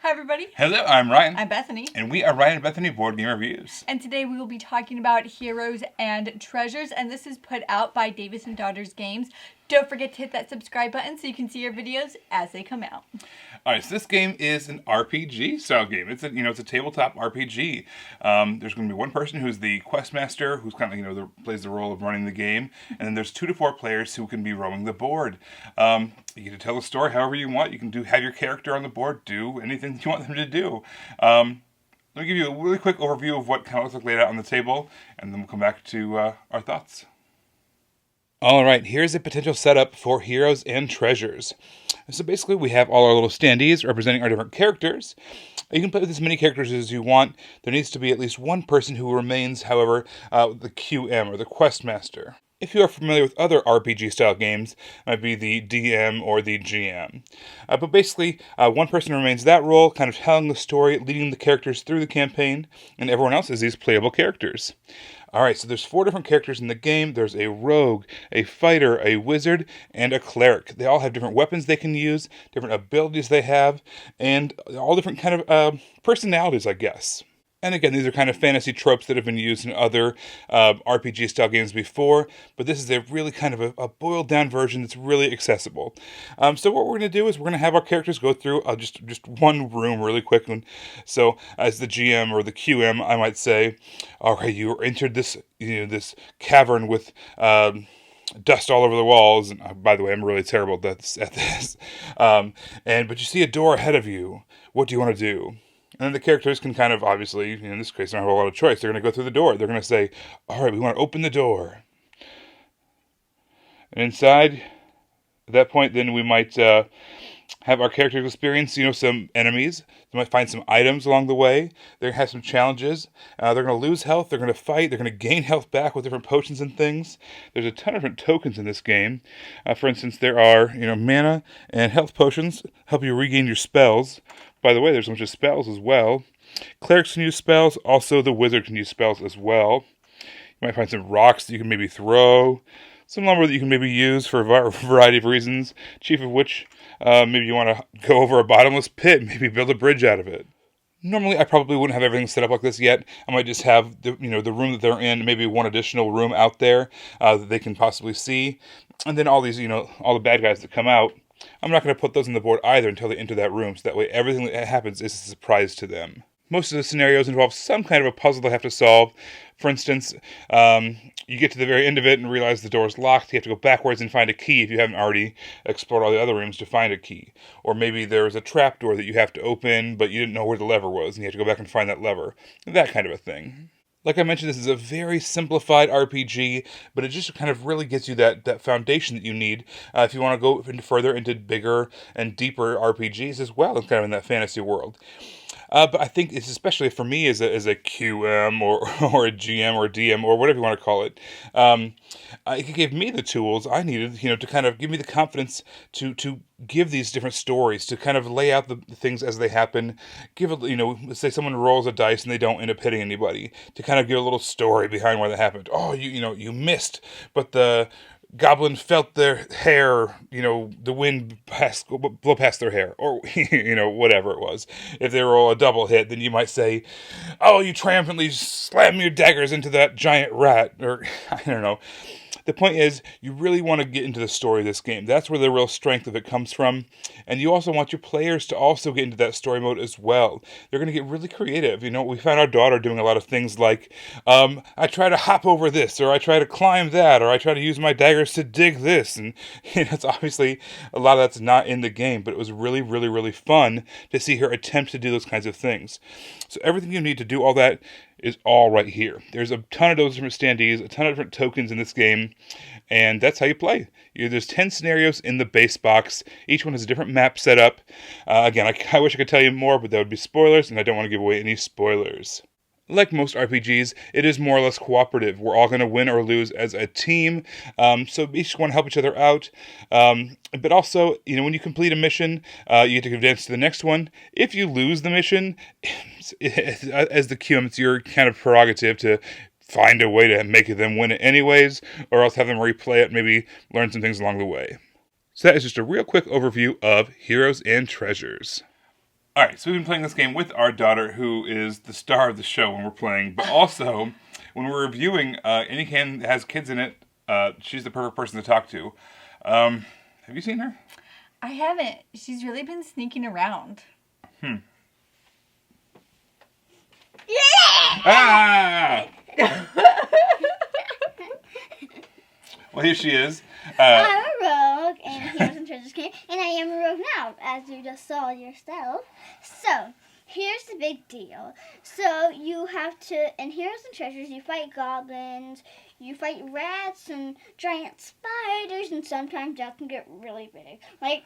Hi everybody. Hello, I'm Ryan. I'm Bethany. And we are Ryan and Bethany Board Game Reviews. And today we will be talking about Heroes and Treasures, and this is put out by Davis & Daughters Games. Don't forget to hit that subscribe button so you can see our videos as they come out. Alright, so this game is an RPG style game. It's a tabletop RPG. There's going to be one person who's the quest master, who's kind of plays the role of running the game, and then there's 2 to 4 players who can be roaming the board. You get to tell the story however you want. You can have your character on the board do anything you want them to do. Let me give you a really quick overview of what kind of looks like laid out on the table, and then we'll come back to our thoughts. Alright, here's a potential setup for Heroes and Treasures. So basically we have all our little standees representing our different characters. You can play with as many characters as you want. There needs to be at least one person who remains, however, the QM, or the Quest Master. If you are familiar with other RPG-style games, it might be the DM or the GM. But basically, one person remains that role, kind of telling the story, leading the characters through the campaign, and everyone else is these playable characters. Alright, so there's 4 different characters in the game. There's a rogue, a fighter, a wizard, and a cleric. They all have different weapons they can use, different abilities they have, and all different kind of personalities, I guess. And again, these are kind of fantasy tropes that have been used in other RPG-style games before, but this is a really kind of a boiled-down version that's really accessible. So what we're going to do is we're going to have our characters go through just one room really quick. So as the GM or the QM, I might say, all right, you entered this cavern with dust all over the walls. And by the way, I'm really terrible at this. But you see a door ahead of you. What do you want to do? And then the characters can kind of, obviously, in this case, don't have a lot of choice. They're going to go through the door. They're going to say, all right, we want to open the door. And inside, at that point, then we might have our characters experience, some enemies. They might find some items along the way. They're going to have some challenges. They're going to lose health. They're going to fight. They're going to gain health back with different potions and things. There's a ton of different tokens in this game. For instance, there are, mana and health potions help you regain your spells. By the way, there's a bunch of spells as well. Clerics can use spells. Also, the wizard can use spells as well. You might find some rocks that you can maybe throw. Some lumber that you can maybe use for a variety of reasons. Chief of which, maybe you want to go over a bottomless pit. Maybe build a bridge out of it. Normally, I probably wouldn't have everything set up like this yet. I might just have the room that they're in, maybe one additional room out there that they can possibly see. And then all these, all the bad guys that come out, I'm not going to put those on the board either until they enter that room, so that way everything that happens is a surprise to them. Most of the scenarios involve some kind of a puzzle they have to solve. For instance, you get to the very end of it and realize the door is locked. You have to go backwards and find a key if you haven't already explored all the other rooms to find a key. Or maybe there's a trap door that you have to open, but you didn't know where the lever was, and you have to go back and find that lever. That kind of a thing. Like I mentioned, this is a very simplified RPG, but it just kind of really gives you that foundation that you need if you want to go further into bigger and deeper RPGs as well, kind of in that fantasy world. But I think it's especially for me as a QM or a GM or a DM or whatever you want to call it. It gave me the tools I needed, to kind of give me the confidence to give these different stories, to kind of lay out the things as they happen. Give let's say someone rolls a dice and they don't end up hitting anybody, to kind of give a little story behind why that happened. Oh, you missed, but the goblin felt their hair, the wind blow past their hair, or, whatever it was. If they roll a double hit, then you might say, oh, you triumphantly slam your daggers into that giant rat, or, I don't know. The point is, you really want to get into the story of this game. That's where the real strength of it comes from. And you also want your players to also get into that story mode as well. They're going to get really creative. We found our daughter doing a lot of things like, I try to hop over this, or I try to climb that, or I try to use my daggers to dig this. And it's obviously, a lot of that's not in the game, but it was really, really, really fun to see her attempt to do those kinds of things. So everything you need to do all that is all right here. There's a ton of those different standees, a ton of different tokens in this game, and that's how you play. There's 10 scenarios in the base box. Each one has a different map set up. Again, I wish I could tell you more, but that would be spoilers, and I don't want to give away any spoilers. Like most RPGs, it is more or less cooperative. We're all going to win or lose as a team, so each one help each other out. But also, when you complete a mission, you get to advance to the next one. If you lose the mission, as the QM, it's your kind of prerogative to find a way to make them win it anyways, or else have them replay it, maybe learn some things along the way. So that is just a real quick overview of Heroes and Treasures. All right, so we've been playing this game with our daughter, who is the star of the show when we're playing, but also when we're reviewing any game that has kids in it, she's the perfect person to talk to. Have you seen her? I haven't. She's really been sneaking around. Ah! Well, here she is. I'm a rogue, and Heroes and Treasures came, and I am a rogue now, as you just saw yourself. So, here's the big deal. So, you have to, in Heroes and Treasures, you fight goblins, you fight rats and giant spiders, and sometimes that can get really big. Like,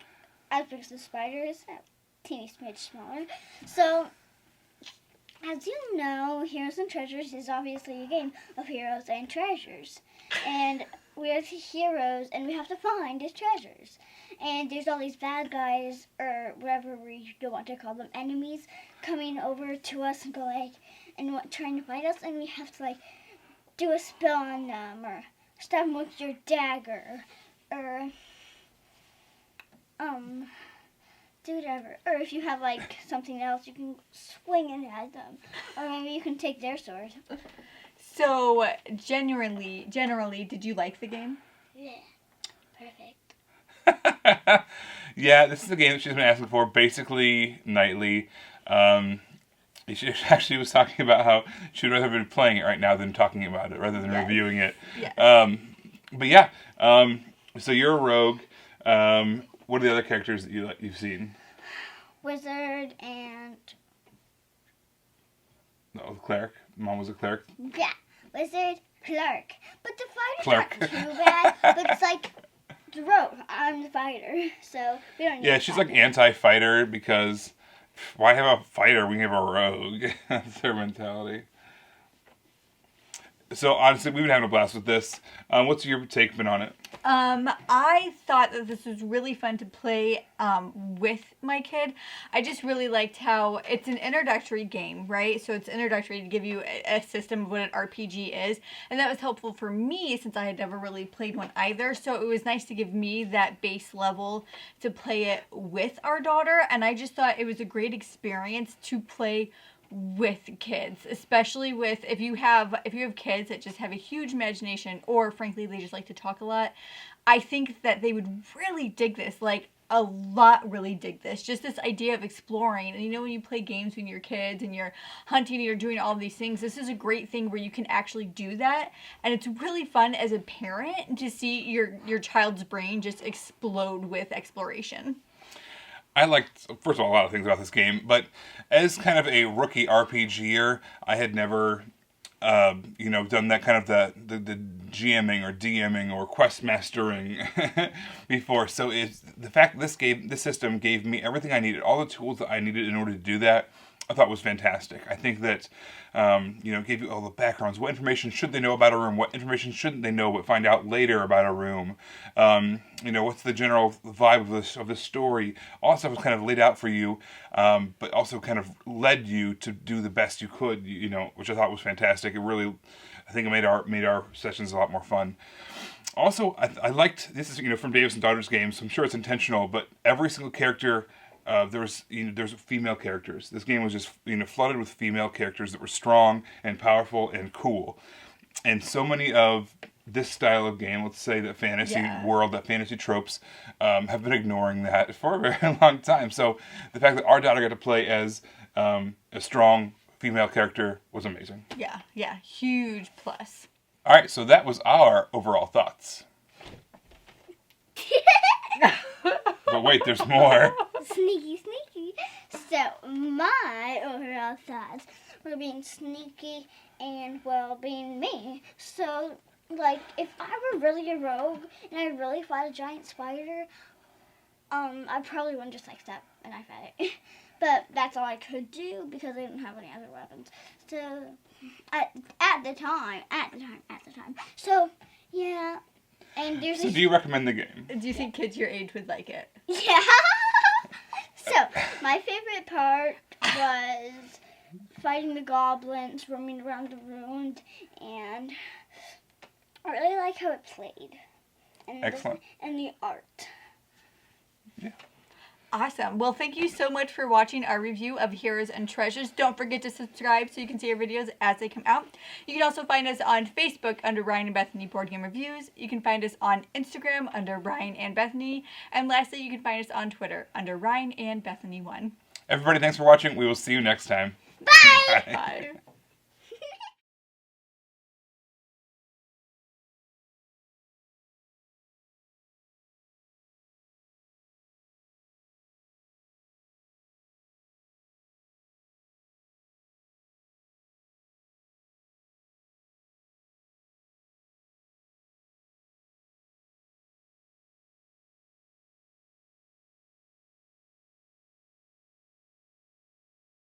as big as the spiders, a teeny smidge smaller. So, as you know, Heroes and Treasures is obviously a game of heroes and treasures. And we are the heroes, and we have to find these treasures. And there's all these bad guys, or whatever we don't want to call them, enemies, coming over to us and trying to fight us, and we have to, do a spell on them, or stab them with your dagger, or, do whatever. Or if you have, something else, you can swing it at them. Or maybe you can take their sword. So, generally, did you like the game? Yeah. Perfect. Yeah, this is a game that she's been asking for basically nightly. She actually was talking about how she'd rather be playing it right now than talking about it, rather than reviewing it. Yes. But yeah, so you're a rogue. What are the other characters that you've seen? Wizard and... No, cleric. Mom was a cleric. Yeah. Wizard, clerk. But the fighter's Clerk. not too bad. But it's the rogue. I'm the fighter. So we don't need Yeah, she's anti-fighter because why have a fighter when you have a rogue? That's their mentality. So honestly, we've been having a blast with this. What's your take been on it? I thought that this was really fun to play with my kid. I just really liked how it's an introductory game, right? So it's introductory to give you a system of what an RPG is. And that was helpful for me since I had never really played one either. So it was nice to give me that base level to play it with our daughter. And I just thought it was a great experience to play with kids, especially if you have kids that just have a huge imagination, or frankly they just like to talk a lot. I think that they would really dig this, really dig this. Just this idea of exploring. And when you play games when you're kids and you're hunting and you're doing all of these things, this is a great thing where you can actually do that. And it's really fun as a parent to see your child's brain just explode with exploration. I liked, first of all, a lot of things about this game, but as kind of a rookie RPGer, I had never, done that kind of the GMing or DMing or quest mastering before. So it's the fact that this system gave me everything I needed, all the tools that I needed in order to do that, I thought was fantastic. I think that, gave you all the backgrounds. What information should they know about a room? What information shouldn't they know but find out later about a room? What's the general vibe of the story? All that stuff was kind of laid out for you, but also kind of led you to do the best you could, which I thought was fantastic. It really, I think it made our sessions a lot more fun. Also, I liked, this is, from Davis and Daughters games, so I'm sure it's intentional, but every single character... there's female characters. This game was just flooded with female characters that were strong and powerful and cool. And so many of this style of game, let's say that fantasy world, that fantasy tropes, have been ignoring that for a very long time. So the fact that our daughter got to play as a strong female character was amazing. Yeah, huge plus. All right, so that was our overall thoughts. But wait, there's more. Sneaky. So, my overall thoughts were being sneaky and, being me. So, if I were really a rogue and I really fought a giant spider, I probably wouldn't just step and I fight it. But that's all I could do because I didn't have any other weapons. So, at the time. So, yeah. And So do you recommend the game? Do you think kids your age would like it? Yeah. So, my favorite part was fighting the goblins, roaming around the room, and I really like how it played. And Excellent. And the art. Yeah. Awesome. Well, thank you so much for watching our review of Heroes and Treasures. Don't forget to subscribe so you can see our videos as they come out. You can also find us on Facebook under Ryan and Bethany Board Game Reviews. You can find us on Instagram under Ryan and Bethany. And lastly, you can find us on Twitter under Ryan and Bethany1. Everybody, thanks for watching. We will see you next time. Bye! Bye.